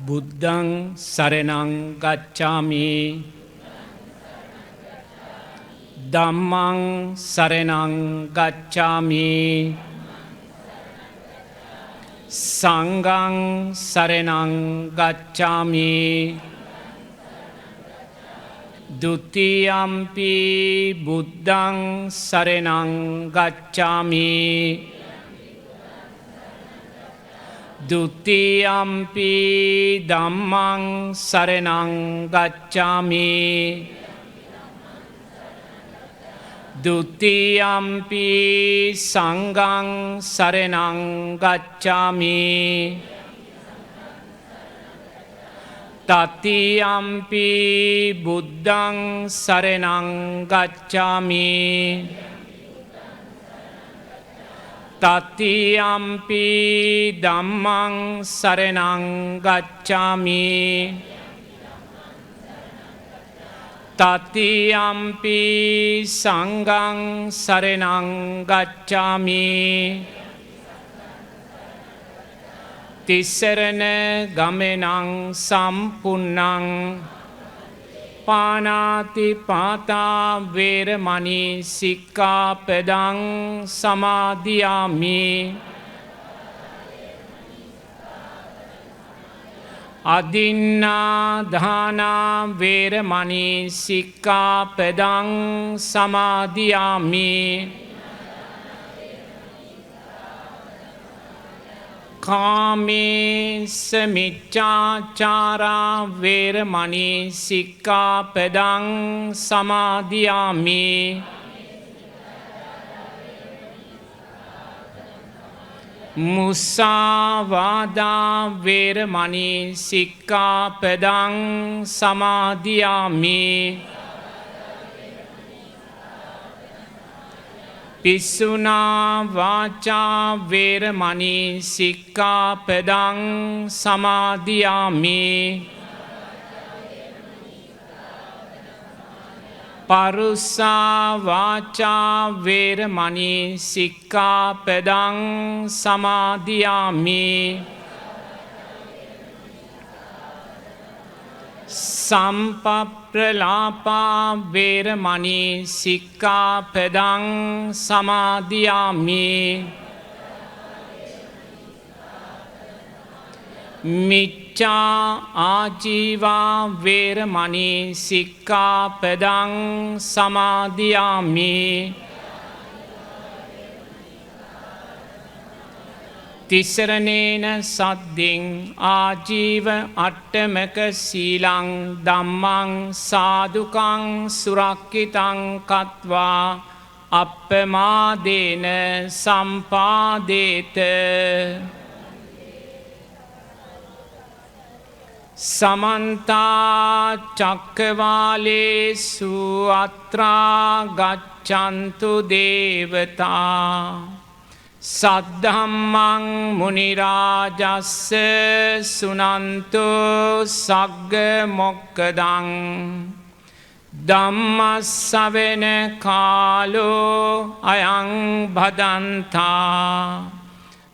බුද්ධං සරණං ගච්ඡාමි ධම්මං සරණං ගච්ඡාමි සංඝං සරණං ගච්ඡාමි ဒုတိယံ පි බුද්ධං සරණං ගච්ඡාමි ဒုတိယံ පි ධම්මං සරණං ගච්ඡාමි ဒုတိယံ පි සංඝං සරණං ගච්ඡාමි တတိယံ පි බුද්ධං සරණං ගච්ඡාමි တတိယံ පි ධම්මං සරණං ගච්ඡාමි တတိယံ පි සංඝං සරණං ගච්ඡාමි တိစရဏဂမေနံ සම්පුන්නං ပါဏာတိပါတာဝေရမဏိစိက္ခာပဒံ စမာදිယာမိ အဒိန္နာဒါနာဝေရမဏိစိက္ခာပဒံ စမာදිယာမိ ကာမေစမိច្ឆာචာရာဝေရမဏိစိက္ခာပဒံ စမာදිယာမိ မုစာဝါဒဝေရမဏိစိက္ခာပဒံ စမာදිယာမိ ပိစုနာဝါචာဝေရမဏိစိက္ခာပဒံ စမာදිယာမိ ပရုစ္ဆာဝါචာဝေရမဏိစိက္ခာပဒံ စမာදිယာမိ සම්පප්පලාපා වේරමණී සික්ඛාපදං สมาธิယာမိ මිච්ඡා ආජීවා වේරමණී සික්ඛාපදං สมาธิယာမိ තිසරණේන සද්දින් ආජීව අට්ඨමක සීලං ධම්මං සාදුකං සුරක්ඛිතං කତ୍වා අප්පමාදේන සම්පාදේත සමන්තා චක්කවාලේසු අත්‍රා ගච්ඡන්තු දේවතා සද්ධම්මං මුනි රාජස්ස සුනන්තු සග්ග මොක්ඛදං ධම්ම ශ්‍රවණ කාලෝ අයං භදන්තා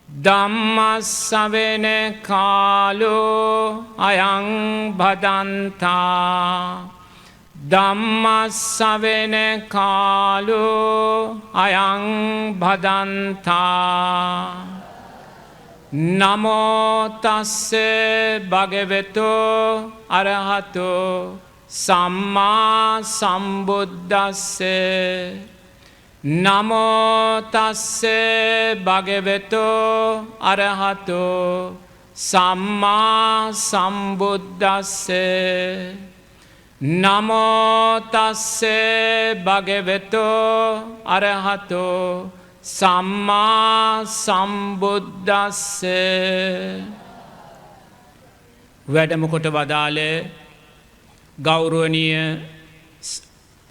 ධම්ම ශ්‍රවණ කාලෝ අයං භදන්තා ධම්ම ශ්‍රවණ කාලෝ අයං භදන්තා නමෝ තස්ස භගවතෝ අරහතෝ සම්මා සම්බුද්දස්ස නමෝ තස්ස භගවතෝ අරහතෝ සම්මා සම්බුද්දස්ස නමෝ තස්ස භගවතෝ අරහතෝ සම්මා සම්බුද්දස්ස වැඩම කොට වදාළ ගෞරවනීය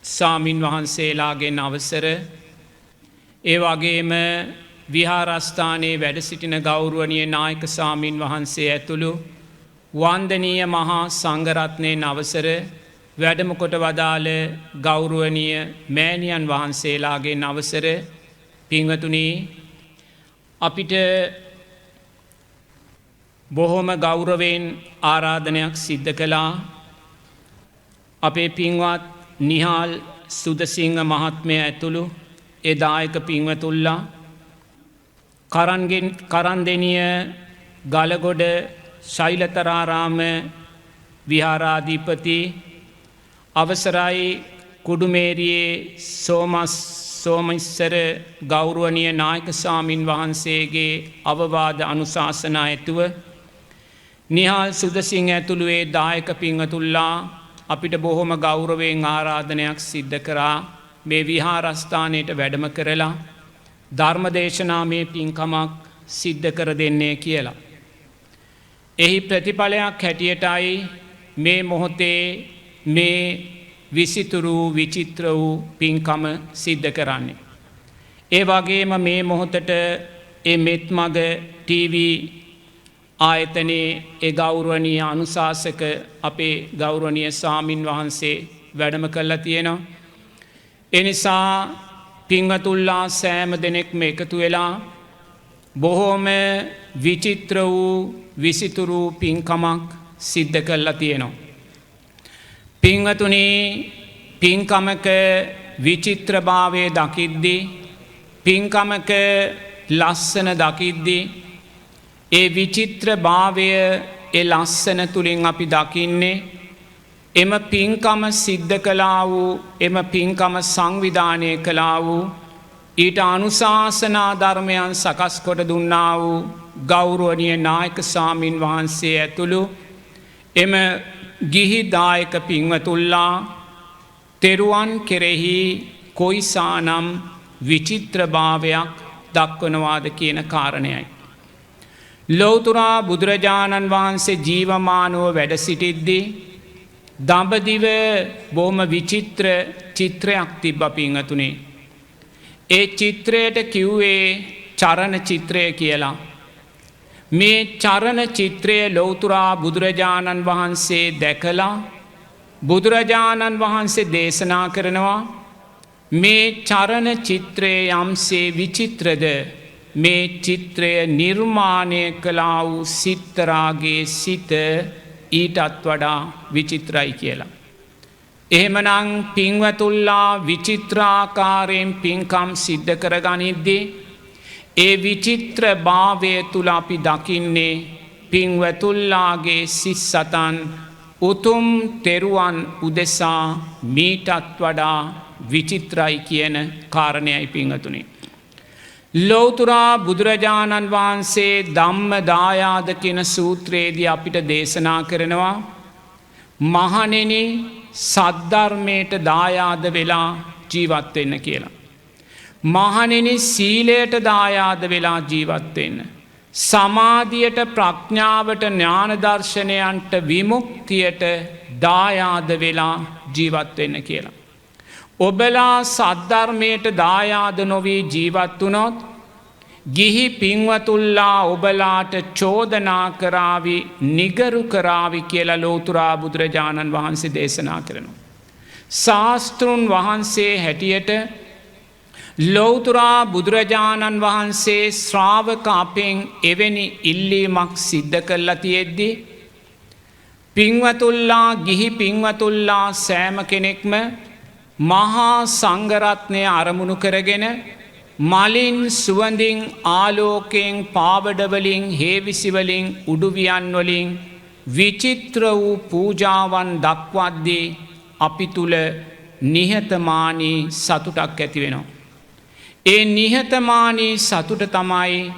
ස්වාමින් වහන්සේලාගෙන් අවසර ඒ වගේම විහාරස්ථානයේ වැඩ සිටින ගෞරවනීය නායක ස්වාමින් වහන්සේ ඇතුළු වන්දනීය මහා සංඝරත්නයන් අවසර වැඩම කොට වදාළ ගෞරවනීය මෑණියන් වහන්සේලාගෙන් අවසර පින්වතුනි අපිට බොහොම ගෞරවයෙන් ආරාධනයක් සිද්ධ කළා අපේ පින්වත් නිහාල් සුදසිංහ මහත්මය ඇතුළු ඒ දායක පින්වතුල්ලා කරන්දෙනිය ගලගොඩ ශෛලතරාරාම විහාරාධිපති අවසරයි කුඩුමේරියේ සෝමස්සර ගෞරවනීය නායක ස්වාමින් වහන්සේගේ අවවාද අනුශාසනා ඇතුව නිහාල් සුදසිංහ ඇතුළු ඒ දායක පින්වතුල්ලා අපිට බොහොම ගෞරවයෙන් ආරාධනයක් සිද්ධ කරා මේ විහාරස්ථානයට වැඩම කරලා ධර්මදේශනාමය පින්කමක් සිද්ධ කර දෙන්නේ කියලා. එහි ප්‍රතිඵලයක් හැටියටයි මේ මොහොතේ මේ විසිතුරු විචිත්‍ර වූ පින්කම සිද්ධ කරන්නේ. ඒ වගේම මේ මොහොතට ඒ මෙත්මග TV ආයතනයේ ඒ ගෞරවනීය අනුශාසක අපේ ගෞරවනීය ස්වාමින් වහන්සේ වැඩම කළා තියෙනවා. ඒ නිසා පින්වතුල්ලා සෑම දෙනෙක්ම එකතු වෙලා බොහෝම විචිත්‍ර වූ විසිතුරු පින්කමක් සිද්ධ කළා තියෙනවා. පින්වතුනි පින්කමක විචිත්‍රභාවය දකිද්දී පින්කමක ලස්සන දකිද්දී ඒ විචිත්‍රභාවය ඒ ලස්සන තුලින් අපි දකින්නේ එම පින්කම සිද්ධ කළා වූ එම පින්කම සංවිධානය කළා වූ ඊට අනුශාසනා ධර්මයන් සකස් කොට දුන්නා වූ ගෞරවනීය නායක ස්වාමින් වහන්සේ ඇතුළු එම ගිහි දායක පින්වතුල්ලා තෙරුවන් කෙරෙහි කොයිසානම් විචිත්‍රභාවයක් දක්වනවාද කියන කාරණයයි. ලෞතුරා බුදුරජාණන් වහන්සේ ජීවමානව වැඩ සිටිද්දී දඹදිව බොහොම විචිත්‍ර චිත්‍රයක් තිබ්බ පින්වතුනි. ඒ චිත්‍රයට කිව්වේ චරණ චිත්‍රය කියලා. මේ චරණ චිත්‍රය ලෞතුරා බුදුරජාණන් වහන්සේ දැකලා බුදුරජාණන් වහන්සේ දේශනා කරනවා මේ චරණ චිත්‍රය යම්සේ විචිත්‍රද මේ චිත්‍රය නිර්මාණය කළා වූ සිත්තරාගේ සිත ඊටත් වඩා විචිත්‍රයි කියලා. එහෙමනම් පින්වතුල්ලා විචිත්‍රාකාරයෙන් පින්කම් සිද්ධ කරගනිද්දී ඒ විචිත්‍ර භාවය තුල අපි දකින්නේ පින්වතුල්ලාගේ සිත් සතන් උතුම් තෙරුවන් උදෙසා මීටත් වඩා විචිත්‍රයි කියන කාරණයයි පින්වතුනි. ලෞතුරා බුදුරජාණන් වහන්සේ ධම්ම දායාද කියන සූත්‍රයේදී අපිට දේශනා කරනවා මහණෙනි සද්ධර්මයට දායාද වෙලා ජීවත් වෙන්න කියලා. මහණෙනි සීලයට දායාද වෙලා ජීවත් වෙන්න. සමාධියට ප්‍රඥාවට ඥාන දර්ශනයන්ට විමුක්තියට දායාද වෙලා ජීවත් වෙන්න කියලා. ඔබලා සද්ධර්මයට දායාද නොවී ජීවත් වුණොත් ගිහි පින්වතුල්ලා ඔබලාට චෝදනා කරાવી නිගරු කරાવી කියලා ලෞතුරා බුදුරජාණන් වහන්සේ දේශනා කරනවා. ශාස්ත්‍රුන් වහන්සේ හැටියට ලෞතුරා බුදුරජාණන් වහන්සේ ශ්‍රාවක අපෙන් එවැනි ඉල්ලීමක් සිද්ධ කළා තියෙද්දී පින්වතුල්ලා ගිහි පින්වතුල්ලා සෑම කෙනෙක්ම මහා සංඝරත්නය අරමුණු කරගෙන මලින් සුවඳින් ආලෝකයෙන් පාවඩවලින් හේවිසිවලින් උඩුවියන් වලින් විචිත්‍ර වූ පූජාවන් දක්වද්දී අපි තුල නිහතමානී සතුටක් ඇති වෙනවා. ඒ නිහතමානී සතුට තමයි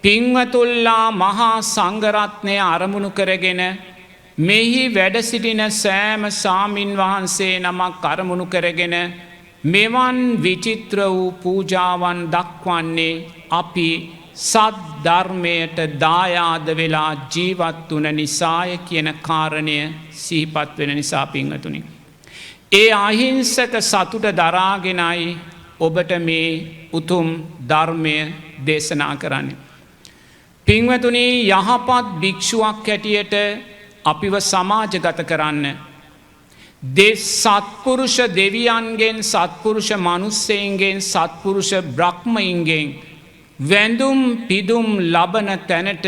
පින්වතුල්ලා මහා සංඝරත්නය අරමුණු කරගෙන මෙහි වැඩ සිටින සෑම ස්වාමින් වහන්සේ නමක් අරමුණු කරගෙන මෙවන් විචිත්‍ර වූ පූජාවන් දක්වන්නේ අපි සද්ධර්මයට දායාද වෙලා ජීවත් වුණ නිසාය කියන කාරණය සිහිපත් වෙන නිසා පින්වතුනි. ඒ අහිංසක සතුට දරාගෙනයි ඔබට මේ උතුම් ධර්මය දේශනා කරන්නේ. පින්වතුනි යහපත් භික්ෂුවක් හැටියට අපිව සමාජගත කරන්න සත්පුරුෂ දෙවියන්ගෙන් සත්පුරුෂ මනුස්සයන්ගෙන් සත්පුරුෂ බ්‍රහ්මයින්ගෙන් වැඳුම් පිදුම් ලබන තැනට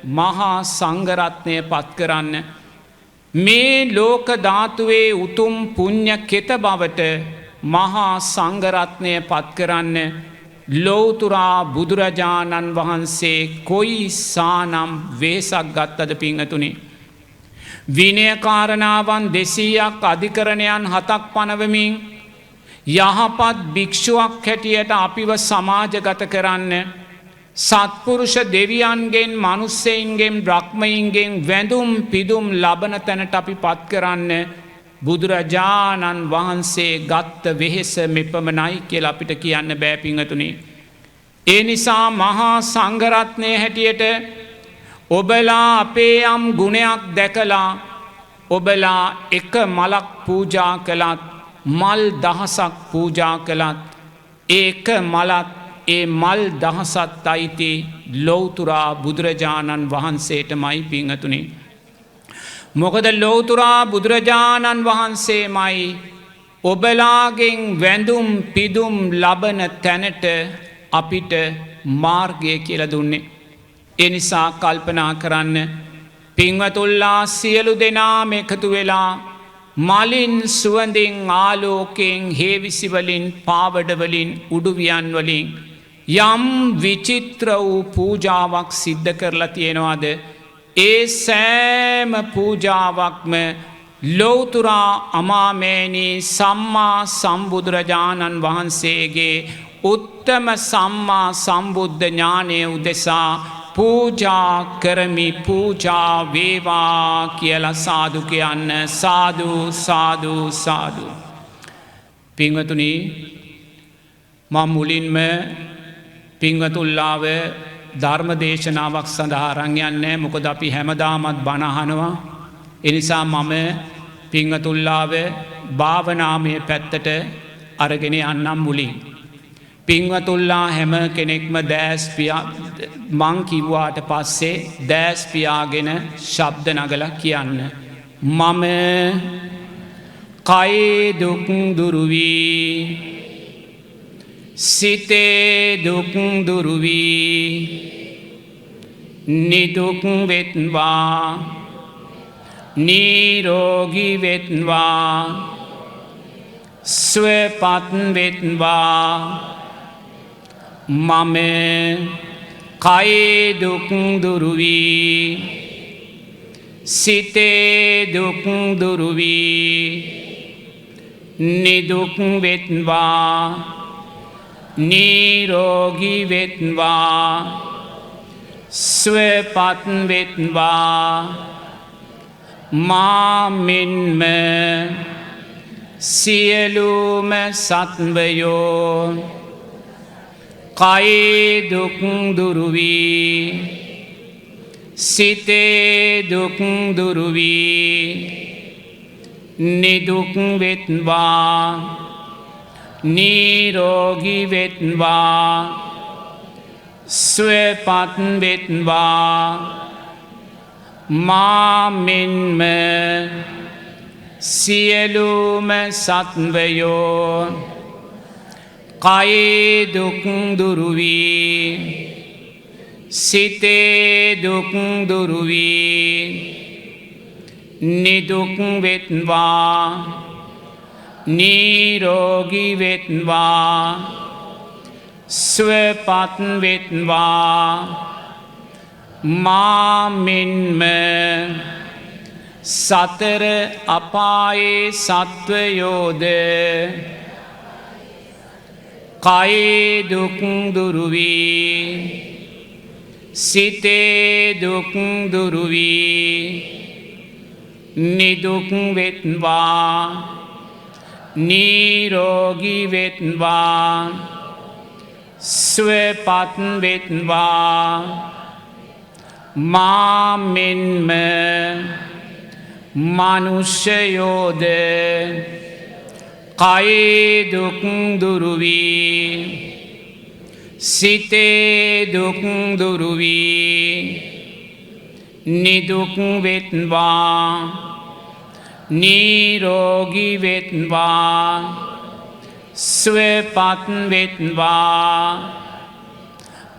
මහා සංඝරත්නය පත් කරන්න. මේ ලෝක ධාතුවේ උතුම් පුණ්‍ය කෙත බවට මහා සංඝරත්නය පත් කරන්න ලෝතුරා බුදුරජාණන් වහන්සේ කොයි සානම් වේසක් ගත්තද පිංහතුනි. විනය කාරණාවන් 200ක් අධිකරණයන් 7ක් පනවමින් යහපත් භික්ෂුවක් හැටියට අපිව සමාජගත කරන්න සත්පුරුෂ දෙවියන්ගෙන් මනුස්සයින්ගෙන් බ්‍රහ්මයින්ගෙන් වැඳුම් පිදුම් ලබන තැනට අපි පත් කරන්න බුදුරජාණන් වහන්සේ ගත්ත වෙහෙස මෙපමණයි කියලා අපිට කියන්න බෑ පිංහතුනි. ඒ නිසා මහා සංඝරත්නය හැටියට ඔබලා අපේ යම් ගුණයක් දැකලා ඔබලා එක මලක් පූජා කළත් මල් දහසක් පූජා කළත් ඒක මලත් ඒ මල් දහසත් අයිති ලෝතුරා බුදුරජාණන් වහන්සේටමයි පිංහතුනි. මොකද ලෝතුරා බුදුරජාණන් වහන්සේමයි ඔබලාගෙන් වැඳුම් පිදුම් ලබන තැනට අපිට මාර්ගය කියලා දුන්නේ. එනිසා කල්පනා කරන්න පින්වතුල්ලා සියලු දෙනාම එකතු වෙලා මලින් සුවඳින් ආලෝකයෙන් හේවිසිවලින් පාවඩවලින් උඩුවියන් වලින් යම් විචිත්‍ර වූ පූජාවක් සිද්ධ කරලා තියෙනවාද ඒ සෑම පූජාවක්ම ලෝතුරා අමාමෑණී සම්මා සම්බුදුරජාණන් වහන්සේගේ උත්තම සම්මා සම්බුද්ධ ඥානය උදෙසා පූජා කරමි පූජා වේවා කියලා සාදු කියන්න සාදු සාදු සාදු. පින්වතුනි මම මුලින්ම පින්වතුල්ලාව ධර්ම දේශනාවක් සඳහා අරන් යන්නේ මොකද අපි හැමදාමත් බණ අහනවා. ඒ නිසා මම පින්වතුල්ලාව භාවනාමය පැත්තට අරගෙන යන්නම් මුලින්. පින්වතුල්ලා හැම කෙනෙක්ම දෑස් මං කිව්වාට පස්සේ දෑස් පියාගෙන ශබ්ද නගලා කියන්න. මම කයේ දුක් දුරු වී සිතේ දුක් දුරු වී නිදුක් වෙත්වා නිරෝගී වෙත්වා සුවපත් වෙත්වා. මම කයේ දුක් දුරු වී සිතේ දුක් දුරු වී නිදුක් වෙත්වා නිරෝගී වෙත්වා සුවපත් වෙත්වා. මා මෙන්ම සියලුම සත්වයෝ කයේ දුක් දුරු වී සිතේ දුක් දුරු වී නිදුක් වෙත්වා නිරෝගී වෙත්වා සුවපත් වෙත්වා. මා මෙන්ම සියලුම සත්වයෝ කයේ දුක් දුරු වී සිතේ දුක් දුරු වී නිදුක් වෙත්වා නිරෝගී වෙත්වා සුවපත් වෙත්වා. මා මෙන්ම සතර අපායේ සත්වයෝද කයේ දුක් දුරු වී සිතේ දුක් දුරු වී නිදුක් වෙත්වා නිරෝගී වෙත්වා සුවපත් වෙත්වා. මා මෙන්ම මනුෂ්‍යයෝද කයේ දුක් දුරු වී සිතේ දුක් දුරු වී නිදුක් වෙත්වා නිරෝගී වෙත්වා සුවපත් වෙත්වා.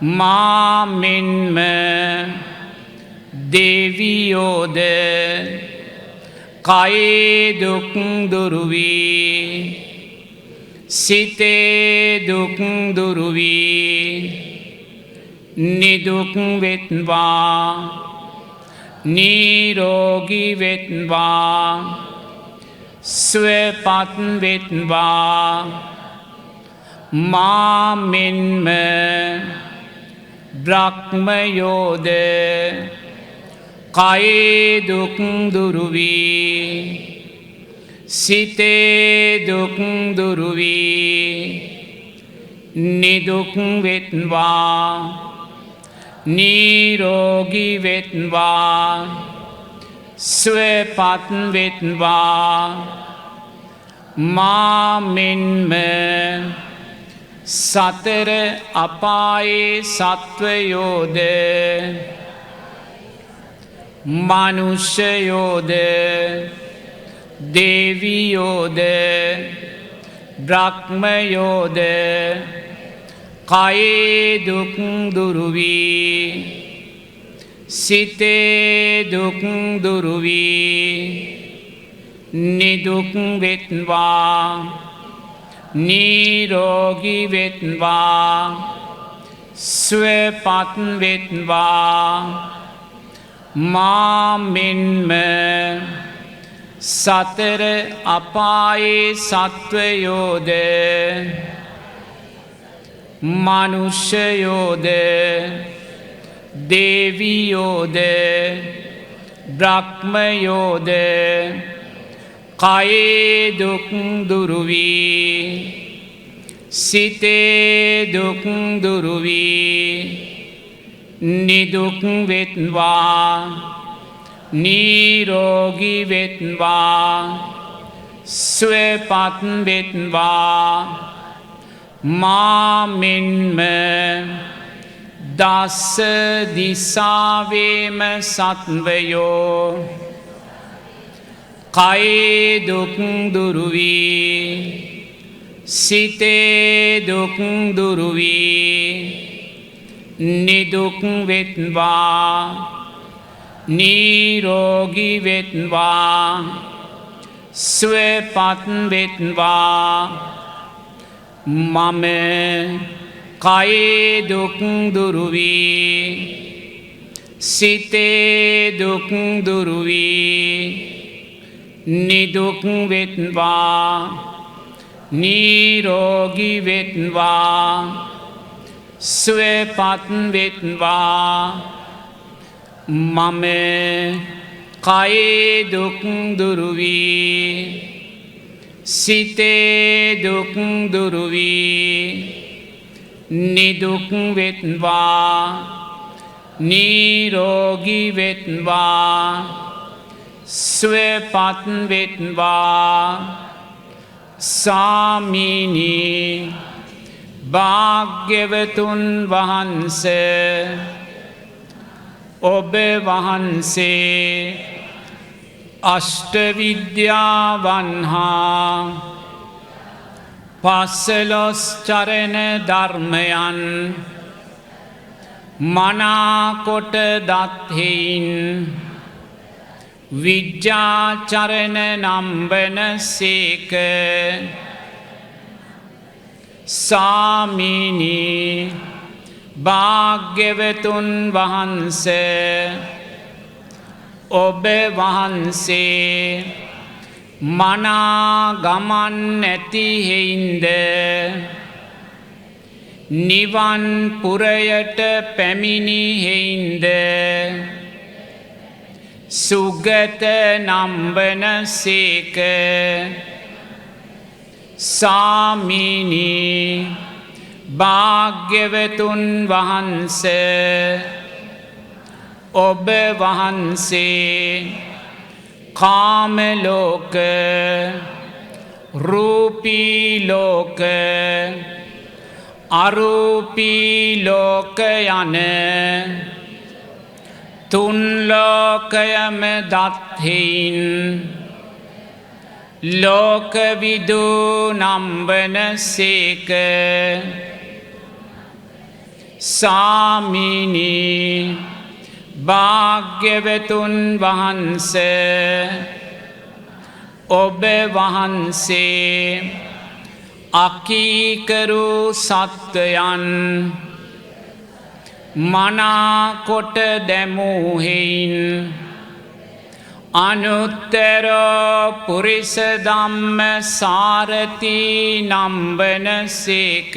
මා මෙන්ම දෙවියෝද කයේ දුක් දුරු වී සිතේ දුක් දුරු වී නිදුක් වෙත්වා නිරෝගී වෙත්වා සුවපත් වෙත්වා මා මෙන්ම බ්‍රහ්මයෝද කයේ දුක් දුරු වී සිතේ දුක් දුරු වී නිදුක් වෙත්වා නිරෝගී වෙත්වා සුවපත් වෙත්වා මා මෙන්ම සතර අපායේ සත්වයෝද මනුෂ්‍යයෝද දෙවියෝද බ්‍රහ්මයෝද කයේ දුක් දුරු වී සිතේ දුක් දුරු වී නිදුක් වෙත්වා නිරෝගී වෙත්වා සුවපත් වෙත්වා මා මෙන්ම සතර අපායේ සත්වයෝද මනුෂ්‍යයෝද දෙවියෝද බ්‍රහ්මයෝද කයේ දුක් දුරු වී සිතේ දුක් දුරු වී නිදුක් වෙත්වා නිරෝගී වෙත්වා සුවපත් වෙත්වා මා මෙන්ම දස දිසාවේම සත්වයෝ කයේ දුක් දුරු වී සිතේ දුක් දුරු වී නිදුක් වෙත්වා නිරෝගී වෙත්වා සුවපත් වෙත්වා මම කයේ දුක් දුරු වී සිතේ දුක් දුරු වී නිදුක් වෙත්වා නිරෝගී වෙත්වා සුවපත් වෙත්වා මම කයේ දුක් දුරු වී සිතේ දුක් දුරු වී නිදුක් වෙත්වා නිරෝගී වෙත්වා සුවපත් වෙත්වා ස්වාමීනි භාග්‍යවතුන් වහන්සේ ඔබ වහන්සේ අෂ්ට විද්‍යාවන් හා පසළොස් චරණ ධර්මයන් මනාකොට දත්හෙයින් විජ්ජාචරණ නම්බන සේක ස්වාමීනි භාග්‍යවතුන් වහන්සේ ඔබ වහන්සේ මනා ගමන් නැති හේින්ද නිවන් පුරයට පැමිණි හේින්ද සුගත නම්බන සේක ස්වාමීනි භාග්‍යවතුන් වහන්සේ ඔබ වහන්සේ කාම ලෝක රූපී ලෝක අරූපී ලෝක යන තුන් ලෝකයම දත්හෙයින් ලෝකවිදු නම්බන සේක ස්වාමීනි භාග්‍යවතුන් වහන්ස ඔබ වහන්සේ අකීකරු සත්වයන් මනාකොට දැමූහෙයින් අනුත්තර පුරිස ධම්ම සාරති නම්බන සේක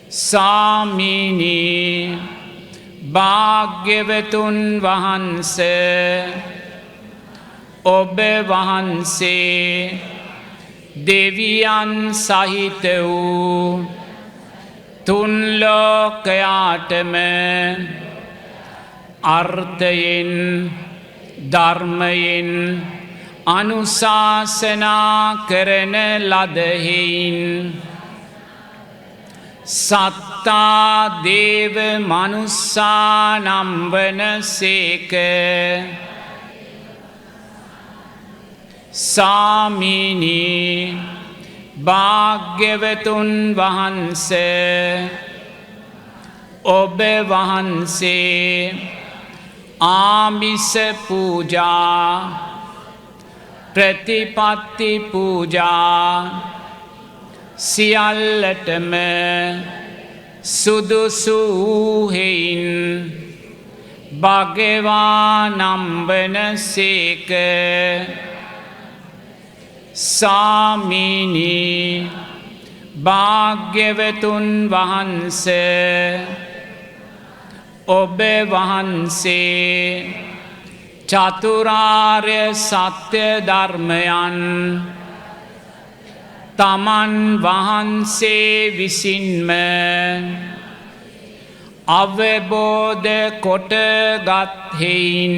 සාමිනී භාග්‍යවතුන් වහන්ස ඔබ වහන්සේ දෙවියන් සහිත වූ තුන් ලෝකයාටම අර්ථයෙන් ධර්මයෙන් අනුශාසනා කරන ලදහෙයින් සත්තා දේව මනුස්සා නම්වන සේක සාමිනී භාග්‍යවතුන් වහන්ස ඔබ වහන්සේ ආමිස පූජා ප්‍රතිපත්ති පූජා සියල්ලටම සුදුසු වූහෙයින් භගවා නම්බන සේක සාමිනී භාග්‍යවතුන් වහන්ස ඔබ වහන්සේ චතුරාර්ය සත්‍ය ධර්මයන් තමන් වහන්සේ විසින්ම අවබෝධ කොටගත්හෙයින්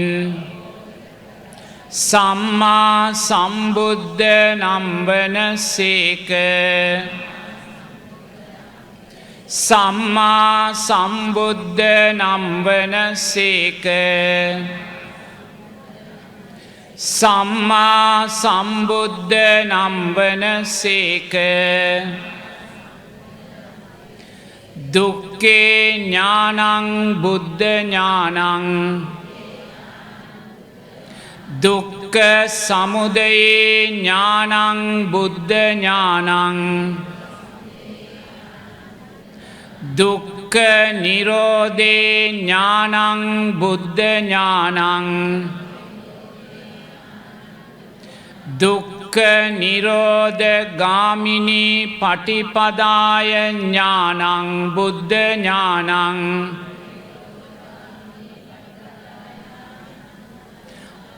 සම්මා සම්බුද්ධ නම්වන සේක සම්මා සම්බුද්ධ නම්වන සේක සම්මා සම්බුද්ධ නම්වන සේක දුක්ඛේ ඥානං බුද්ධ ඥානං දුක්ඛ සමුදය ඥානං බුද්ධ ඥානං දුක්ඛ නිරෝධේ ඥානං බුද්ධ ඥානං දුක්ඛ නිරෝධ ගාමිනී පටිපදාය ඥානං බුද්ධ ඥානං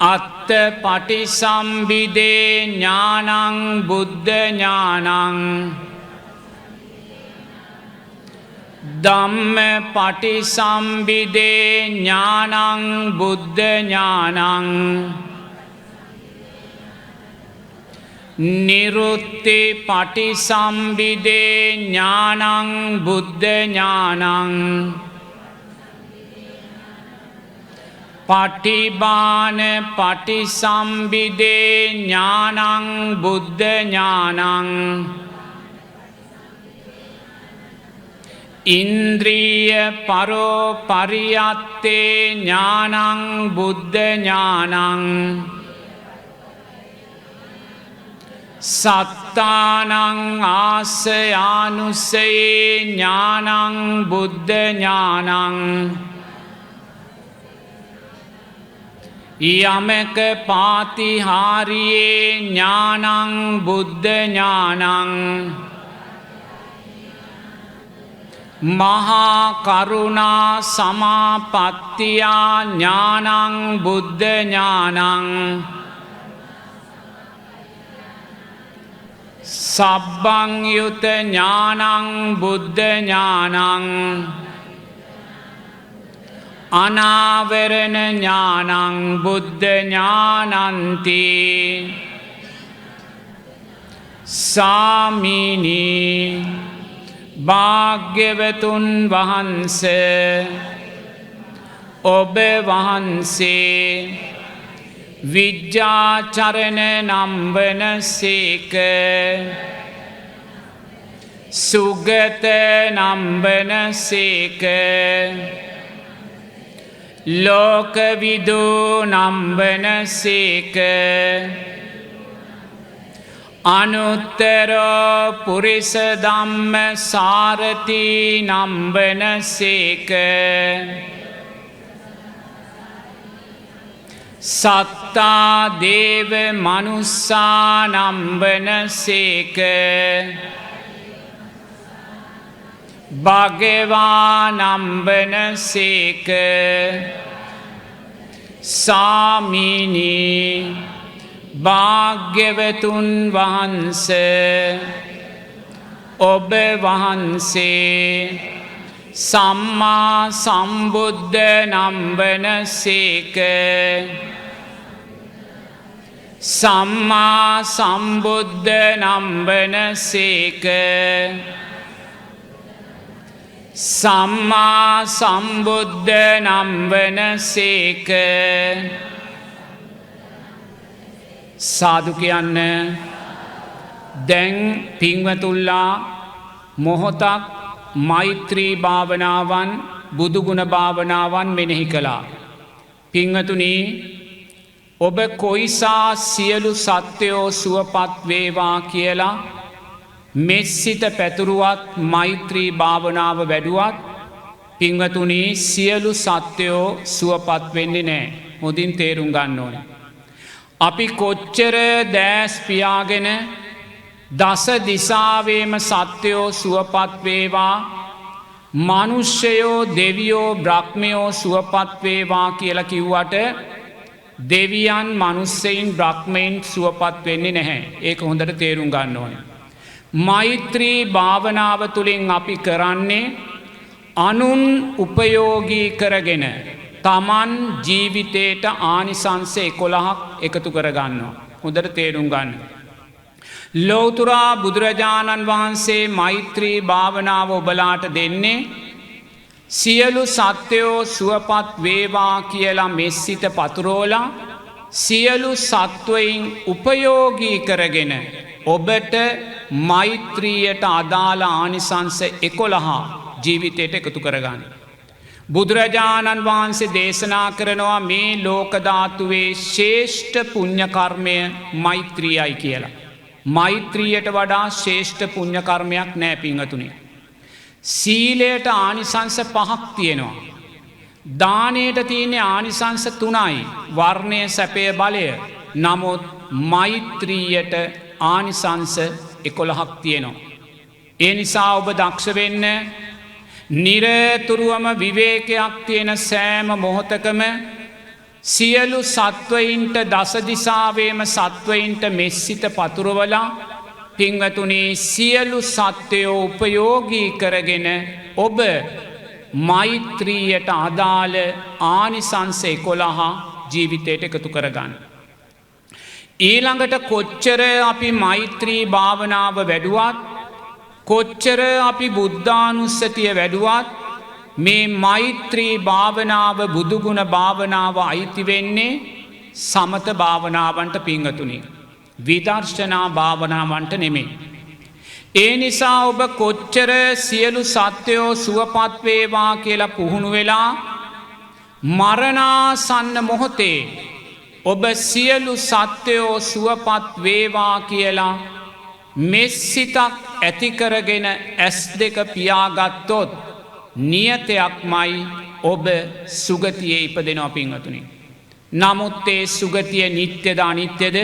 අත්ථ පටිසම්භිදේ ඥානං බුද්ධ ඥානං ධම්ම පටිසම්භිදේ ඥානං බුද්ධ ඥානං නිරුත්ති පටිසම්භිදේ ඥානං බුද්ධ ඥානං පටිභාන පටිසම්භිදේ ඥානං බුද්ධ ඥානං ඉන්ද්‍රිය පරෝ පරියත්තේ ඥානං බුද්ධ ඥානං සත්තානං ආසයානුසයේ ඥානං බුද්ධ ඥානං යමක පාතිහාරියේ ඥානං බුද්ධ ඥානං මහා කරුණා සමාපත්තියා ඥානං බුද්ධ ඥානං සබ්බං යුත ඥානං බුද්ධ ඥානං අනාවරණ ඥානං බුද්ධ ඥානන්ති සාමිනී භාග්‍යවතුන් වහන්ස ඔබ වහන්සේ විජ්ජාචරණ නම්වන සේක සුගත නම්බන සේක ලෝකවිදු නම්බන සේක අනුත්තරෝ පුරිස ධම්ම සාරති නම්බන සේක සත්තා දේව මනුස්සා නම්බන සේක භගවා නම්බන සේක සාමිනී භාග්‍යවතුන් වහන්ස ඔබ වහන්සේ සම්මා සම්බුද්ධ නම්බන සේක සම්මා සම්බුද්ධ නම්බන සේක සම්මා සම්බුද්ධ නම්බන සේක සාදු කියන්න. දැන් පින්වතුල්ලා මොහොතක් මෛත්‍රී භාවනාවන් බුදුගුණ භාවනාවන් මෙනෙහි කළා. පින්වතුනි ඔබ කොයිසා සියලු සත්වයෝ සුවපත් වේවා කියලා මෙස්සිත පැතුරුවත් මෛත්‍රී භාවනාව වැඩුවත් පින්වතුනි සියලු සත්වයෝ සුවපත් වෙන්නේ නෑ. හොඳින් තේරුම් ගන්න ඕනේ. අපි කොච්චර දෑස් පියාගෙන දස දිසාවේම සත්වයෝ සුවපත් වේවා මනුෂ්‍යයෝ දෙවියෝ බ්‍රහ්මයෝ සුවපත් වේවා කියලා කිව්වට දෙවියන් මනුස්සයින් බ්‍රහ්මයින් සුවපත් වෙන්නේ නැහැ. ඒක හොඳට තේරුම් ගන්න ඕනේ. මෛත්‍රී භාවනාව තුළින් අපි කරන්නේ අනුන් උපයෝගී කරගෙන තමන් ජීවිතයට ආනිසංස 11ක් එකතු කරගන්නවා. හොඳට තේරුම් ගන්න. ලෝතුරා බුදුරජාණන් වහන්සේ මෛත්‍රී භාවනාව ඔබලාට දෙන්නේ සියලු සත්වයෝ සුවපත් වේවා කියලා මෙස්සිත පතුරෝලා සියලු සත්වයින් උපයෝගී කරගෙන ඔබට මෛත්‍රියට අදාළ ආනිසංස 11 ජීවිතයට එකතු කරගන්න. බුදුරජාණන් වහන්සේ දේශනා කරනවා මේ ලෝකධාතුවේ ශ්‍රේෂ්ඨ පුණ්‍ය කර්මය මෛත්‍රියයි කියලා. මෛත්‍රියට වඩා ශ්‍රේෂ්ඨ පුණ්‍ය කර්මයක් නෑ පින්වතුනි. සීලයට ආනිසංස 5ක් තියෙනවා. දානයට තියෙන ආනිසංස 3යි. වර්ණය සැපය බලය. නමුත් මෛත්‍රියට ආනිසංස 11ක් තියෙනවා. ඒ නිසා ඔබ දක්ෂ වෙන්න නිරතුරුවම විවේකයක් තියෙන සෑම මොහොතකම සියලු සත්වයින්ට දසදිසාවේම සත්වයින්ට මෙස්සිත පතුරවලා පින්වතුනි සියලු සත්වයෝ උපයෝගී කරගෙන ඔබ මෛත්‍රියට අදාළ ආනිසංස 11 ජීවිතයට එකතු කරගන්න. ඊළඟට කොච්චර අපි මෛත්‍රී භාවනාව වැඩුවත් කොච්චර අපි බුද්ධානුස්සතිය වැඩුවත් මේ මෛත්‍රී භාවනාව බුදුගුණ භාවනාව අයිති වෙන්නේ සමත භාවනාවන්ට පින්වතුනි. විදර්ශනා භාවනාවන්ට නෙමෙයි. ඒ නිසා ඔබ කොච්චර සියලු සත්වයෝ සුවපත් වේවා කියලා පුහුණු වෙලා මරණාසන්න මොහොතේ ඔබ සියලු සත්වයෝ සුවපත් වේවා කියලා මෙස්සිතක් ඇතිකරගෙන ඇස් දෙක පියාගත්තොත් නියතයක්මයි ඔබ සුගතියේ ඉපදෙනවා පින්වතුනි. නමුත් ඒ සුගතිය නිත්‍යද අනිත්‍යද?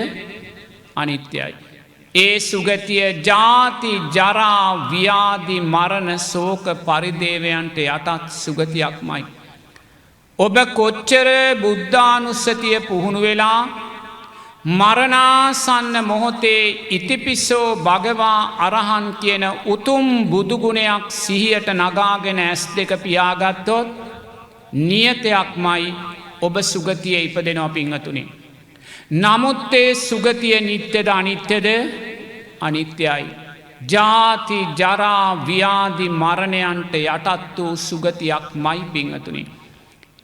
අනිත්‍යයි. ඒ සුගතිය ජාති ජරා ව්‍යාධි මරණ ශෝක පරිදේවයන්ට යටත් සුගතියක්මයි. ඔබ කොච්චර බුද්ධානුස්සතිය පුහුණු වෙලා මරණාසන්න මොහොතේ ඉතිපිසෝ භගවා අරහන් කියන උතුම් බුදුගුණයක් සිහියට නගාගෙන ඇස් දෙක පියාගත්තොත් නියතයක්මයි ඔබ සුගතියේ ඉපදෙනවා පින්වතුනි. නමුත් ඒ සුගතිය නිත්‍යද අනිත්‍යද? අනිත්‍යයි. ජාති ජරා ව්‍යාධි මරණයන්ට යටත් වූ සුගතියක්මයි පින්වතුනි.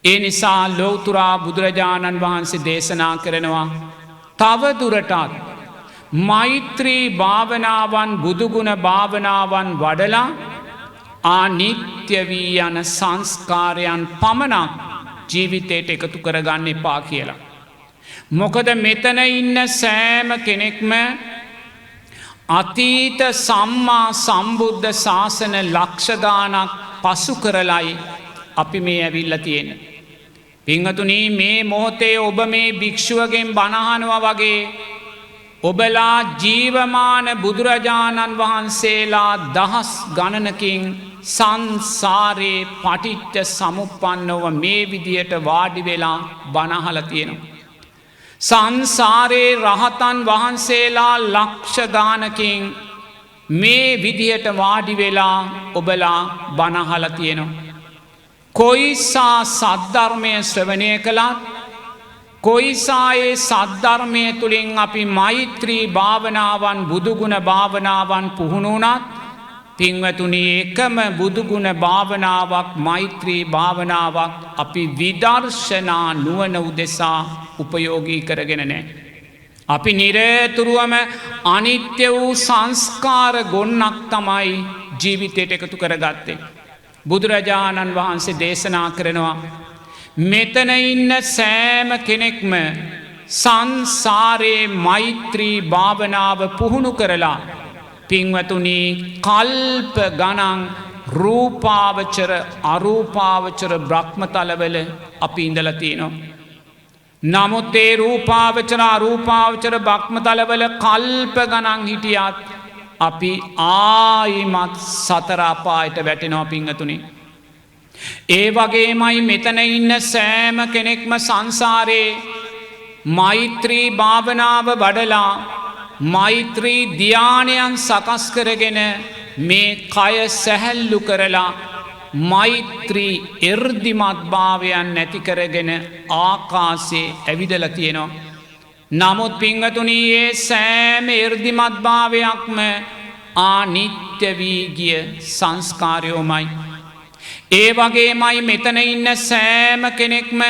ඒ නිසා ලෝතුරා බුදුරජාණන් වහන්සේ දේශනා කරනවා තව දුරටත් මෛත්‍රී භාවනාවන් බුදුගුණ භාවනාවන් වඩලා අනිත්‍ය වී යන සංස්කාරයන් පමණක් ජීවිතයට එකතු කරගන්න එපා කියලා. මොකද මෙතන ඉන්න සෑම කෙනෙක්ම අතීත සම්මා සම්බුද්ධ ශාසන ලක්ෂගානක් පසු කරලයි අපි මේ ඇවිල්ලා තියෙන. පිංහතුනි මේ මොහොතේ ඔබ මේ භික්ෂුවගෙන් බණහනවා වගේ ඔබලා ජීවමාන බුදුරජාණන් වහන්සේලා දහස් ගණනකින් සංසාරේ පටිච්ච සමුප්පන්නව මේ විදියට වාඩි වෙලා බණහල තියෙනවා. සංසාරේ රහතන් වහන්සේලා ලක්ෂ ගානකින් මේ විදියට වාඩි වෙලා ඔබලා බණහල තියෙනවා. කොයිසා සද්ධර්මය ශ්‍රවණය කළත් කොයිසායේ සද්ධර්මය තුළින් අපි මෛත්‍රී භාවනාවන් බුදුගුණ භාවනාවන් පුහුණුනත් පින්වතුනි එකම බුදුගුණ භාවනාවක් මෛත්‍රී භාවනාවක් අපි විදර්ශනා නුවණ උදෙසා උපයෝගී කරගෙන නැහැ. අපි නිරතුරුවම අනිත්‍ය වූ සංස්කාර ගොන්නක් තමයි ජීවිතයට එකතු කරගත්තේ. බුදුරජාණන් වහන්සේ දේශනා කරනවා මෙතන ඉන්න සෑම කෙනෙක්ම සංසාරේ මෛත්‍රී භාවනාව පුහුණු කරලා පින්වතුනි කල්ප ගණන් රූපාවචර අරූපාවචර බ්‍රහ්මතලවල අපි ඉඳලා තියෙනවා. නමුත් ඒ රූපාවචර අරූපාවචර බ්‍රහ්මතලවල කල්ප ගණන් හිටියත් අපි ආයිමත් සතර අපායට වැටෙනවා පින්වතුනි. ඒ වගේමයි මෙතන ඉන්න සෑම කෙනෙක්ම සංසාරේ මෛත්‍රී භාවනාව වඩලා මෛත්‍රී ධ්‍යානයන් සකස් කරගෙන මේ කය සැහැල්ලු කරලා මෛත්‍රී එර්දිමත් භාවයන් නැති කරගෙන ආකාශයේ ඇවිදලා තියෙනවා. නමුත් පින්වතුනි ඒ සෑම එර්දිමත් භාවයක්ම අනිත්‍ය වී ගිය සංස්කාරයෝමයි. ඒ වගේමයි මෙතන ඉන්න සෑම කෙනෙක්ම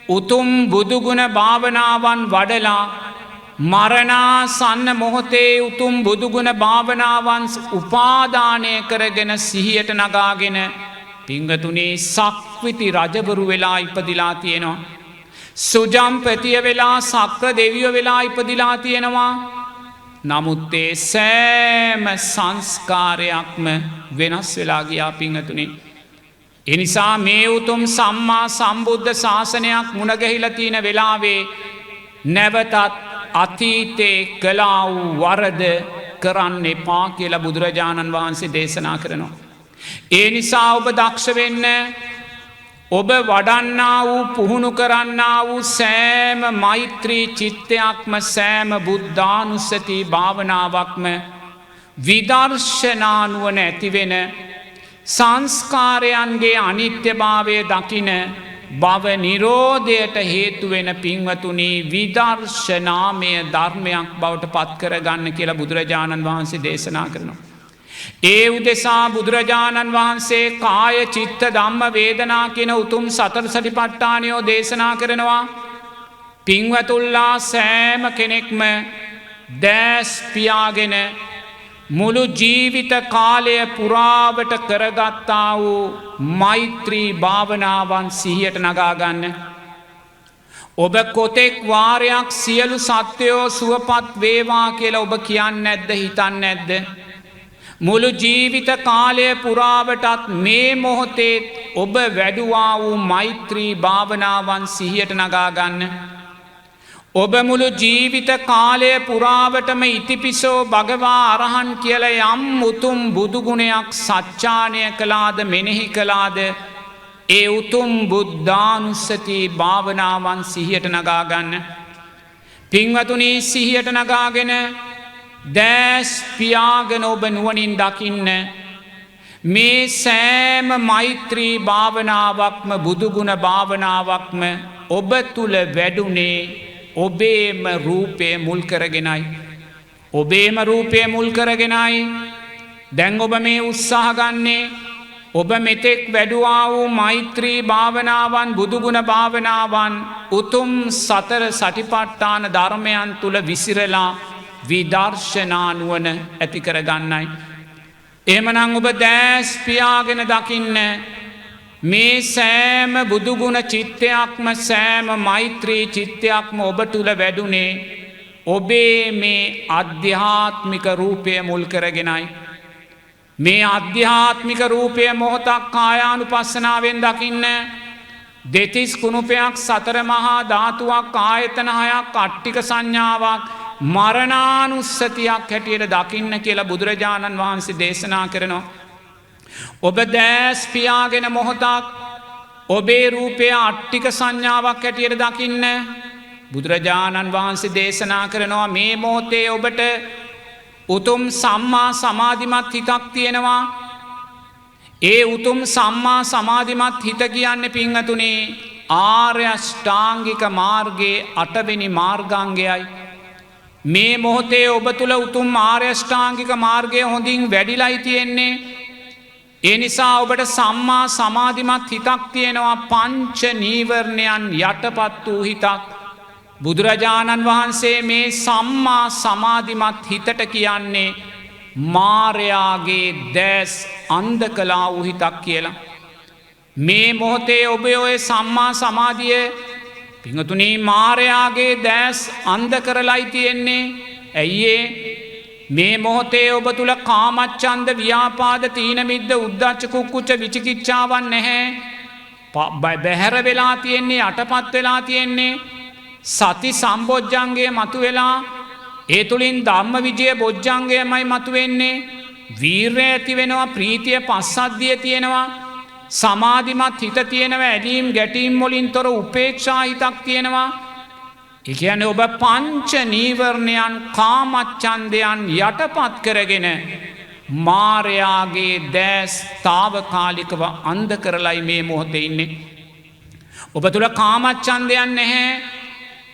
උතුම් බුදුගුණ භාවනාවන් වඩලා මරණාසන්න මොහොතේ උතුම් බුදුගුණ භාවනාවන් උපාදානය කරගෙන සිහියට නගාගෙන පිංගතුනි සක්විති රජවරු වෙලා ඉපදිලා තියෙනවා. සුජම්පතිය වෙලා සක්‍ර දෙවියෝ වෙලා ඉපදිලා තියෙනවා. නමුත් ඒ සෑම සංස්කාරයක්ම වෙනස් වෙලා ගියා පිංගතුනි. එනිසා මේ උතුම් සම්මා සම්බුද්ධ ශාසනයක් මුණගැහිලා තියෙන වෙලාවේ නැවතත් අතීතේ කළා වූ වරද කරන්න එපා කියලා බුදුරජාණන් වහන්සේ දේශනා කරනවා. ඒ නිසා ඔබ දක්ෂ වෙන්න ඔබ වඩන්නා වූ පුහුණු කරන්නා වූ සෑම මෛත්‍රී චිත්තයක්ම සෑම බුද්ධානුස්සති භාවනාවක්ම විදර්ශනා නුවණ ඇතිවෙන සංස්කාරයන්ගේ අනිත්‍යභාවය දකින භව නිරෝධයට හේතු වෙන පින්වතුනි විදර්ශනාමය ධර්මයක් බවට පත් කරගන්න කියලා බුදුරජාණන් වහන්සේ දේශනා කරනවා. ඒ උදෙසා බුදුරජාණන් වහන්සේ කාය චිත්ත ධම්ම වේදනා කියන උතුම් සතර සතිපට්ඨානයෝ දේශනා කරනවා. පින්වතුල්ලා සෑම කෙනෙක්ම දැස් පියාගෙන මුළු ජීවිත කාලය පුරාවට කරගත්තා වූ මෛත්‍රී භාවනාවන් සිහියට නගාගන්න. ඔබ කොතෙක් වාරයක් සියලු සත්වයෝ සුවපත් වේවා කියලා ඔබ කියන්නේ නැද්ද, හිතන්නේ නැද්ද? මුළු ජීවිත කාලය පුරාවටත් මේ මොහොතේ ඔබ වැඩුවා වූ මෛත්‍රී භාවනාවන් සිහියට නගාගන්න. ඔබ මුළු ජීවිත කාලය පුරාවටම ඉතිපිසෝ භගවා අරහන් කියලා යම් උතුම් බුදුගුණයක් සච්චානය කළාද, මෙනෙහි කළාද, ඒ උතුම් බුද්ධානුස්සති භාවනාවන් සිහියට නගාගන්න. පින්වතුනි සිහියට නගාගෙන දැස් පියාගෙන ඔබ නුවණින් දකින්න මේ සෑම මෛත්‍රී භාවනාවක්ම බුදුගුණ භාවනාවක්ම ඔබ තුල වැඩුණේ ඔබේම රූපය මුල් කරගෙනයි. ඔබේම රූපය මුල් කරගෙනයි දැන් ඔබ මේ උත්සාහ ගන්නේ ඔබ මෙතෙක් වැඩුවා වූ මෛත්‍රී භාවනාවන් බුදුගුණ භාවනාවන් උතුම් සතර සටිපට්ඨාන ධර්මයන් තුල විසිරලා විදර්ශනා නුවණ ඇති කරගන්නයි. එහෙමනම් ඔබ දැස් පියාගෙන දකින්න මේ සෑම බුදුගුණ චිත්තයක්ම සෑම මෛත්‍රී චිත්තයක්ම ඔබ තුල වැඩුණේ ඔබේ මේ අධ්‍යාත්මික රූපය මුල් කරගෙනයි. මේ අධ්‍යාත්මික රූපය මොහොතක් කායානුපස්සනාවෙන් දකින්න දෙතිස් කුණුපයක් සතර මහා ධාතුවක් ආයතන හයක් අට්ටික සංඥාවක් මරණානුස්සතියක් හැටියට දකින්න කියලා බුදුරජාණන් වහන්සේ දේශනා කරනවා. ඔබ දැස් පියාගෙන මොහොතක් ඔබේ රූපය අට්ටික සංඥාවක් හැටියට දකින්න බුදුරජාණන් වහන්සේ දේශනා කරනවා මේ මොහොතේ ඔබට උතුම් සම්මා සමාධිමත් හිතක් තියෙනවා. ඒ උතුම් සම්මා සමාධිමත් හිත කියන්නේ පින්වතුනි ආර්ය අෂ්ටාංගික මාර්ගයේ 8 වෙනි මාර්ගාංගයයි. මේ මොහොතේ ඔබ තුල උතුම් ආර්ය අෂ්ටාංගික මාර්ගය හොඳින් වැඩිලායි තියෙන්නේ. ඒ නිසා ඔබට සම්මා සමාධිමත් හිතක් තියෙනවා පංච නීවරණයන් යටපත් වූ හිතක්. බුදුරජාණන් වහන්සේ මේ සම්මා සමාධිමත් හිතට කියන්නේ මාරයාගේ දැස් අන්ධ කළා වූ හිතක් කියලා. මේ මොහොතේ ඔබ ඔය සම්මා සමාධිය පිංගතුනි මාරයාගේ දැස් අන්ධ කරලයි තියෙන්නේ. ඇයි මේ මොහොතේ ඔබ තුල කාමච්ඡන්ද ව්‍යාපාද තීන මිද්ද උද්ධච්ච කුක්කුච්ච විචිකිච්ඡාවන් නැහැ. බැහැර වෙලා තියෙන්නේ යටපත් වෙලා තියෙන්නේ. සති සම්බොජ්ජංගය මතුවෙලා ඒ තුලින් ධම්ම විජය බොජ්ජංගයමයි මතුවෙන්නේ. වීරය ඇති වෙනවා ප්‍රීතිය පස්සද්ධිය තියෙනවා සමාධිමත් හිත තියෙනවා ඇලීම් ගැටීම් වලින් තොර උපේක්ෂා හිතක් තියෙනවා. ඒ කියන්නේ ඔබ පංච නීවරණයන් කාමච්ඡන්දයන් යටපත් කරගෙන මායාගේ දැස් తాවකාලිකව අන්ධ කරලයි මේ මොහොතේ ඉන්නේ. ඔබ තුල කාමච්ඡන්දයන් නැහැ.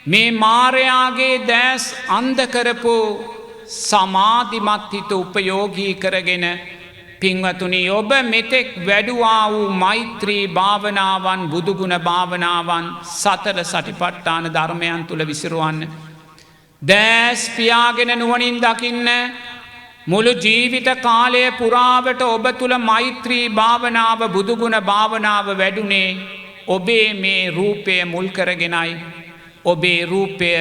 මේ මායාගේ දැස් අන්ධ කරපු සමාධිමත් හිත උපයෝගී කරගෙන පින්වතුනි ඔබ මෙතෙක් වැඩුවා වූ මෛත්‍රී භාවනාවන් බුදුගුණ භාවනාවන් සතර සටිපට්ඨාන ධර්මයන් තුල විසිරවන්න. දැස් පියාගෙන නුවණින් දකින්න මුළු ජීවිත කාලය පුරාවට ඔබ තුල මෛත්‍රී භාවනාව බුදුගුණ භාවනාව වැඩුණේ ඔබේ මේ රූපය මුල් කරගෙනයි. ඔබේ රූපය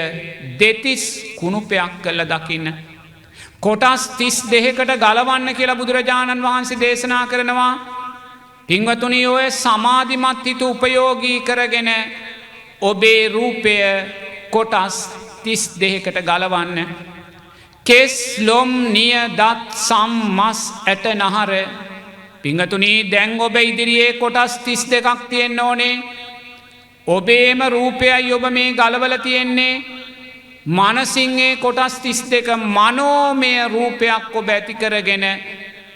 දෙතිස් කුණුපයක් කළා දකින්න. කොටස් 32කට ගලවන්න කියලා බුදුරජාණන් වහන්සේ දේශනා කරනවා. පින්වතුනි ඔය සමාධිමත් හිත උපයෝගී කරගෙන ඔබේ රූපය කොටස් 32කට ගලවන්න. කෙස් ලොම් නිය දත් සම් මස් ඇට නහර. පින්වතුනි දැන් ඔබ ඉදිරියේ කොටස් 32ක් තියෙන්න ඕනේ. ඔබේම රූපයයි ඔබ මේ ගලවලා තියෙන්නේ. මනසින්ගේ කොටස් 32 මනෝමය රූපයක් ඔබ ඇති කරගෙන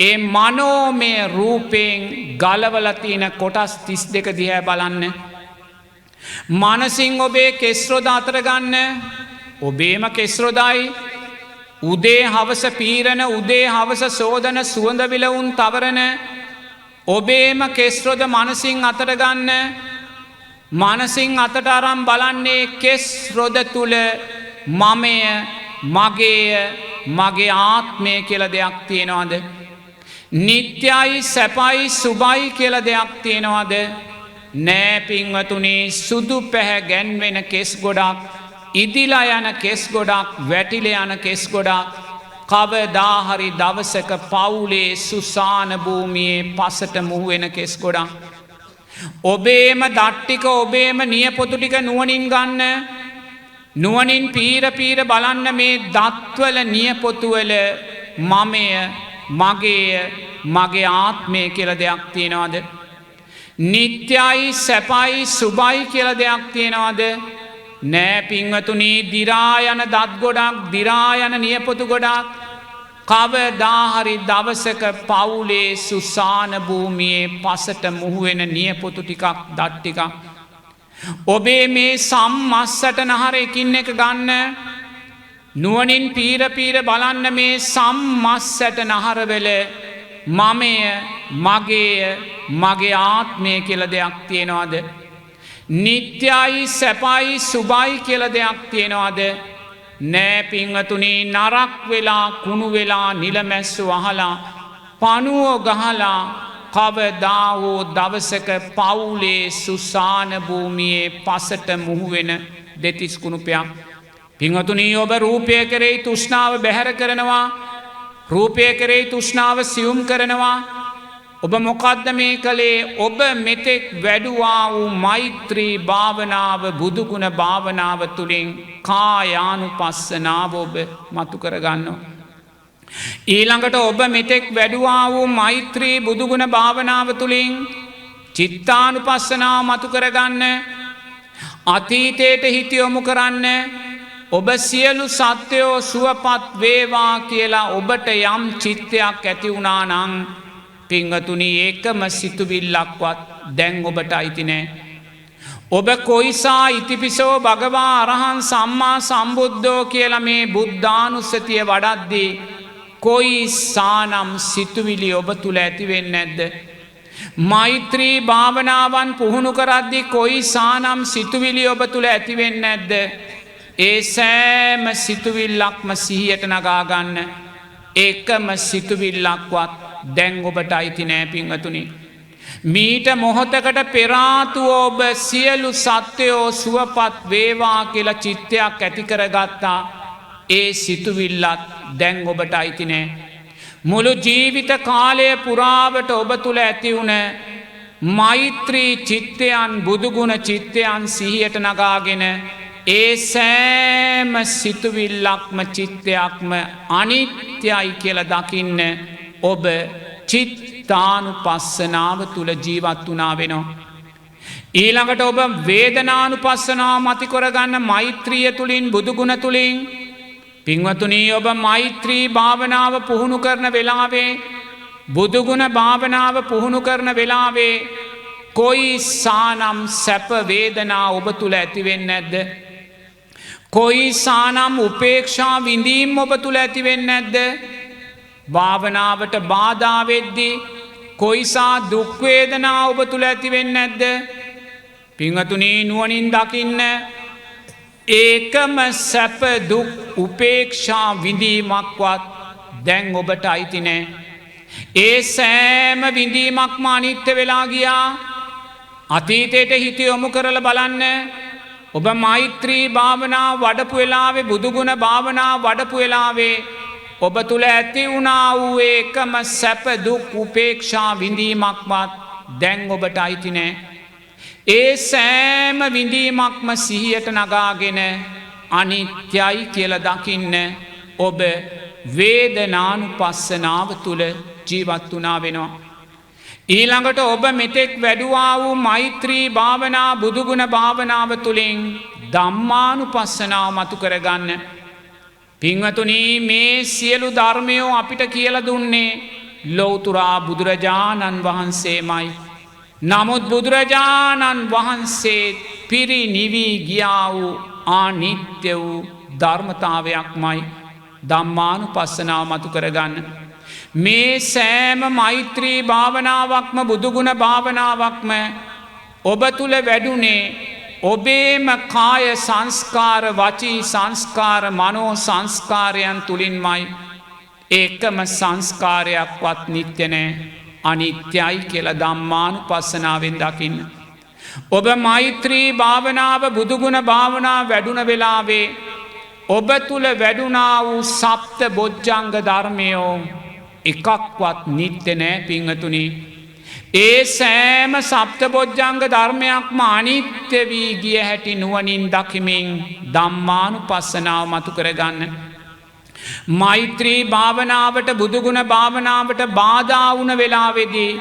ඒ මනෝමය රූපයෙන් ගලවලා තියෙන කොටස් 32 දිහා බලන්න. මනසින් ඔබේ කෙස් රොද අතර ගන්න. ඔබේම කෙස් රොදයි උදේ හවස පීරන උදේ හවස සෝදන සුවඳ විලවුන් තවරන ඔබේම කෙස් රොද මනසින් අතර ගන්න. මනසින් අතට අරන් බලන්නේ කෙස් රොද තුල මමය මගේය මගේ ආත්මය කියලා දෙයක් තියෙනවද? නිට්ටයයි සැපයි සුභයි කියලා දෙයක් තියෙනවද? නෑ පින්වතුනි සුදු පැහැ ගැන්වෙන කෙස් ගොඩක් ඉදිලා යන කෙස් ගොඩක් වැටිලා යන කෙස් ගොඩක් කවදා හරි දවසක පවුලේ සුසාන භූමියේ පසට මුහු වෙන කෙස් ගොඩක්. ඔබේම දට්ටික ඔබේම නියපොතු ටික නුවණින් ගන්න. නුවණින් පීර පීර බලන්න මේ දත්වල නියපොතුවල මමය මගේය මගේ ආත්මය කියලා දෙයක් තියෙනවද? නිට්ටයයි සැපයි සුභයි කියලා දෙයක් තියෙනවද? නෑ පින්වතුනි දිරා යන දත් ගොඩක් දිරා යන නියපොතු ගොඩක් කවදා හරි දවසක පවුලේ සුසාන භූමියේ පසට මුහු වෙන නියපොතු ටිකක් දත් ටිකක්. ඔබේ මේ සම්මස්සට නහර එකින් එක ගන්න. නුවණින් පීර පීර බලන්න මේ සම්මස්සට නහරවල මමය මගේය මගේ ආත්මය කියලා දෙයක් තියෙනවද? නිට්ටයයි සැපයි සුභයි කියලා දෙයක් තියෙනවද? නෑ පිංහතුනි නරක් වෙලා කුණු වෙලා නිලමැස්සු අහලා පනුවෝ ගහලා කවදාහෝ දවසක පවුලේ සුසාන භූමියේ පසට මුහුවෙන දෙතිස් කුණුපයක්. පිංහතුනී ඔබ රූපය කරෙහි තුෂ්ණාව බැහැර කරනවා. රූපය කරෙහි තුෂ්ණාව සියුම් කරනවා. ඔබ මොකද්ද මේ කළේ? ඔබ මෙතෙක් වැඩුවා වූ මෛත්‍රී භාවනාව බුදුගුණ භාවනාව තුළින් කායානුපස්සනාව ඔබ මතු කරගන්නවා. ඊළඟට ඔබ මෙතෙක් වැඩුවා වූ මෛත්‍රී බුදුගුණ භාවනාව තුළින් චිත්තානුපස්සනාව මතු කරගන්න. අතීතයට හිත යොමු කරන්න. ඔබ සියලු සත්වයෝ සුවපත් වේවා කියලා ඔබට යම් චිත්තයක් ඇති වුණා නම් පිංගතුනි ඒකම සිතුවිල්ලක්වත් දැන් ඔබට අයිති නෑ. ඔබ කොයිසා ඉතිපිසෝ භගවා අරහං සම්මා සම්බුද්ධෝ කියලා මේ බුද්ධානුස්සතිය වඩද්දී කොයිසානම් සිතුවිලි ඔබ තුල ඇති වෙන්නේ නැද්ද? මෛත්‍රී භාවනාවන් පුහුණු කරද්දී කොයිසානම් සිතුවිලි ඔබ තුල ඇති වෙන්නේ නැද්ද? ඒ සෑම සිතුවිල්ලක්ම සිහියට නගා ගන්න. ඒකම සිතුවිල්ලක්වත් දැන් ඔබට අයිති නෑ පිංගතුනි. මීට මොහොතකට පෙර ආතුව ඔබ සියලු සත්වයෝ සුවපත් වේවා කියලා චිත්තයක් ඇති කරගත්තා. ඒ සිතුවිල්ලත් දැන් ඔබට අයිති නෑ. මුළු ජීවිත කාලය පුරාවට ඔබ තුල ඇති වුණ මෛත්‍රී චිත්තයන් බුදුගුණ චිත්තයන් සිහියට නගාගෙන ඒ සෑම සිතුවිල්ලක්ම චිත්තයක්ම අනිත්‍යයි කියලා දකින්න ඔබ චිත්තානුපස්සනාව තුල ජීවත් වුණා වෙනවා. ඊළඟට ඔබ වේදනානුපස්සනාව මත කරගන්න මෛත්‍රිය තුලින් බුදුගුණ තුලින් පින්වතුනි ඔබ මෛත්‍රී භාවනාව පුහුණු කරන වෙලාවේ බුදුගුණ භාවනාව පුහුණු කරන වෙලාවේ කොයිසානම් සැප වේදනා ඔබ තුල ඇති වෙන්නේ නැද්ද? කොයිසානම් උපේක්ෂා විඳීම් ඔබ තුල ඇති වෙන්නේ නැද්ද? භාවනාවට බාධා වෙද්දී කොයිසා දුක් වේදනා ඔබ තුල ඇති වෙන්නේ නැද්ද? පින්වතුනි නුවණින් දකින්න ඒකම සැප දුක් උපේක්ෂා විඳීමක්වත් දැන් ඔබට අයිති නෑ. ඒ සෑම විඳීමක්ම අනිත්‍ය වෙලා ගියා. අතීතයට හිත යොමු කරලා බලන්න. ඔබ මෛත්‍රී භාවනාව වඩපු වෙලාවේ බුදුගුණ භාවනාව වඩපු වෙලාවේ ඔබ තුල ඇති වුණා වූ ඒකම සැප දුක් උපේක්ෂා විඳීමක්වත් දැන් ඔබට අයිති නෑ. ඒ සෑම විඳීමක්ම සිහියට නගාගෙන අනිත්‍යයි කියලා දකින්න ඔබ වේදනානුපස්සනාව තුල ජීවත් වුණා වෙනවා. ඊළඟට ඔබ මෙතෙක් වැඩුවා වූ මෛත්‍රී භාවනා බුදුගුණ භාවනාව තුලින් ධම්මානුපස්සනාව මතු කරගන්න. පින්වතුනි මේ සියලු ධර්මයෝ අපිට කියලා දුන්නේ ලෞතුරා බුදුරජාණන් වහන්සේමයි. නමුත් බුදුරජාණන් වහන්සේ පිරිනිවි ගියා වූ අනිත්‍ය වූ ධර්මතාවයක්මයි ධම්මානුපස්සනාව මතු කරගන්න. මේ සෑම මෛත්‍රී භාවනාවක්ම බුදුගුණ භාවනාවක්ම ඔබ තුල වැඩුණේ ඔබේම කාය සංස්කාර වචී සංස්කාර මනෝ සංස්කාරයන් තුලින්මයි. ඒකම සංස්කාරයක්වත් නිත්‍ය නෑ. අනිත්‍යයි කියලා ධම්මානුපස්සනාවෙන් දකින්න. ඔබ මෛත්‍රී භාවනාව බුදුගුණ භාවනාව වැඩුණ වෙලාවේ ඔබ තුල වැඩුණා වූ සප්ත බොජ්ජංග ධර්මයෝ එකක්වත් නිත්‍ය නෑ පින්වතුනි. ඒ සෑම සප්ත බොජ්ජංග ධර්මයක්ම අනිත්‍ය වී ගිය හැටි නුවණින් දකිමින් ධම්මානුපස්සනාව මතු කරගන්න. මෛත්‍රී භාවනාවට බුදුගුණ භාවනාවට බාධා වුණ වෙලාවේදී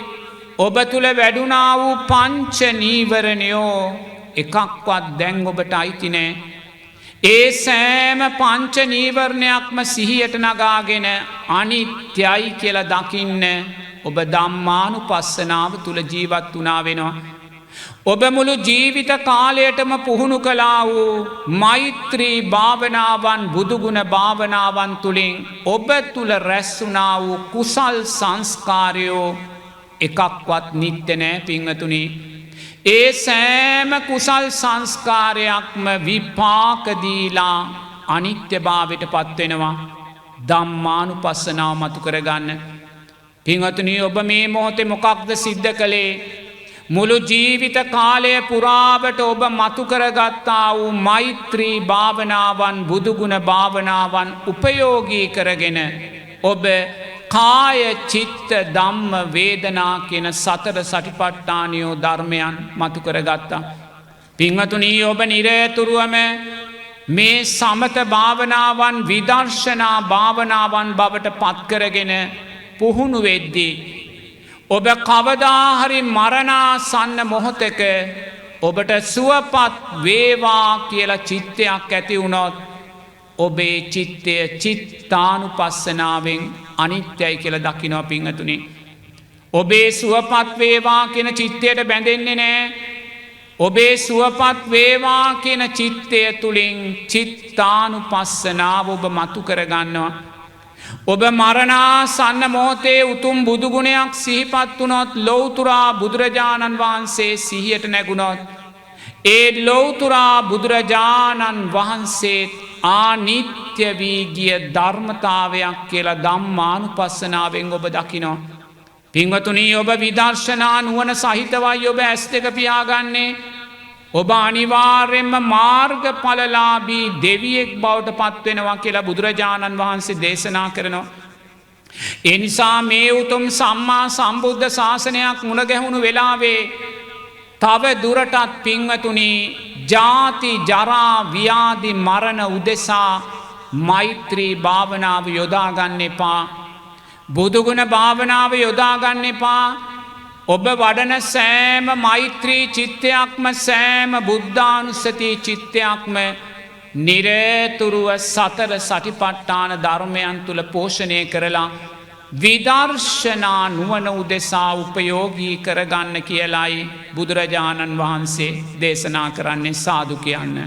ඔබ තුල වැඩුණා වූ පංච නීවරණයෝ එකක්වත් දැන් ඔබට අයිති නෑ. ඒ සෑම පංච නීවරණයක්ම සිහියට නගාගෙන අනිත්‍යයි කියලා දකින්න ඔබ ධම්මානුපස්සනාව තුල ජීවත් වුණා වෙනවා. ඔබ මුළු ජීවිත කාලයටම පුහුණු කළා වූ මෛත්‍රී භාවනාවන් බුදුගුණ භාවනාවන් තුලින් ඔබ තුල රැස් වුණා වූ කුසල් සංස්කාරයෝ එකක්වත් නිත්‍ය නෑ පින්වතුනි. ඒ සෑම කුසල් සංස්කාරයක්ම විපාක දීලා අනිත්‍යභාවයට පත්වෙනවා. ධම්මානුපස්සනාව මතු කරගන්න. පින්වතුනි ඔබ මේ මොහොතේ මොකක්ද සිද්ධ කළේ? මුළු ජීවිත කාලය පුරාවට ඔබ මතු කරගත්තා වූ මෛත්‍රී භාවනාවන් බුදුගුණ භාවනාවන් උපයෝගී කරගෙන ඔබ කාය චිත්ත ධම්ම වේදනා කියන සතර සටිපට්ඨානියෝ ධර්මයන් මතු කරගත්තා. පින්වතුනි ඔබ නිරතුරුවම මේ සමත භාවනාවන් විදර්ශනා භාවනාවන් බවට පත්කරගෙන පුහුණු වෙද්දී ඔබ කවදාහරි මරණාසන්න මොහොතක ඔබට සුවපත් වේවා කියලා චිත්තයක් ඇති වුණොත් ඔබේ චිත්තය චිත්තානුපස්සනාවෙන් අනිත්‍යයි කියලා දකිනවා පින්වතුනි. ඔබේ සුවපත් වේවා කියන චිත්තයට බැඳෙන්නේ නැහැ. ඔබේ සුවපත් වේවා කියන චිත්තය තුලින් චිත්තානුපස්සනාව ඔබ මතු කරගන්නවා. ඔබ මරණාසන්න මොහොතේ උතුම් බුදුගුණයක් සිහිපත් වුණොත් ලෞතුරා බුදුරජාණන් වහන්සේ සිහියට නැගුණොත් ඒ ලෞතුරා බුදුරජාණන් වහන්සේ ආනිත්‍ය වී ගිය ධර්මතාවයක් කියලා ධම්මානුපස්සනාවෙන් ඔබ දකිනවා. පින්වතුනි ඔබ විදර්ශනා නුවණ සහිතවයි ඔබ ඇස් දෙක පියාගන්නේ. ඔබ අනිවාර්යෙන්ම මාර්ගඵලලාභී දෙවියෙක් බවට පත්වෙනවා කියලා බුදුරජාණන් වහන්සේ දේශනා කරනවා. ඒ නිසා මේ උතුම් සම්මා සම්බුද්ධ ශාසනයක් මුණ ගැහුණු වෙලාවේ තව දුරටත් පින්වතුනි ජාති ජරා ව්‍යාධි මරණ උදෙසා මෛත්‍රී භාවනාව යොදා ගන්න එපා. බුදුගුණ භාවනාව යොදා ගන්න එපා. ඔබ වඩන සෑම මෛත්‍රී චිත්තයක්ම සෑම බුද්ධානුස්සති චිත්තයක්ම නිරතුරුව සතර සටිපට්ඨාන ධර්මයන් තුල පෝෂණය කරලා විදර්ශනා නුවණ උදෙසා උපයෝගී කරගන්න කියලයි බුදුරජාණන් වහන්සේ දේශනා කරන්නේ. සාදු කියන්න.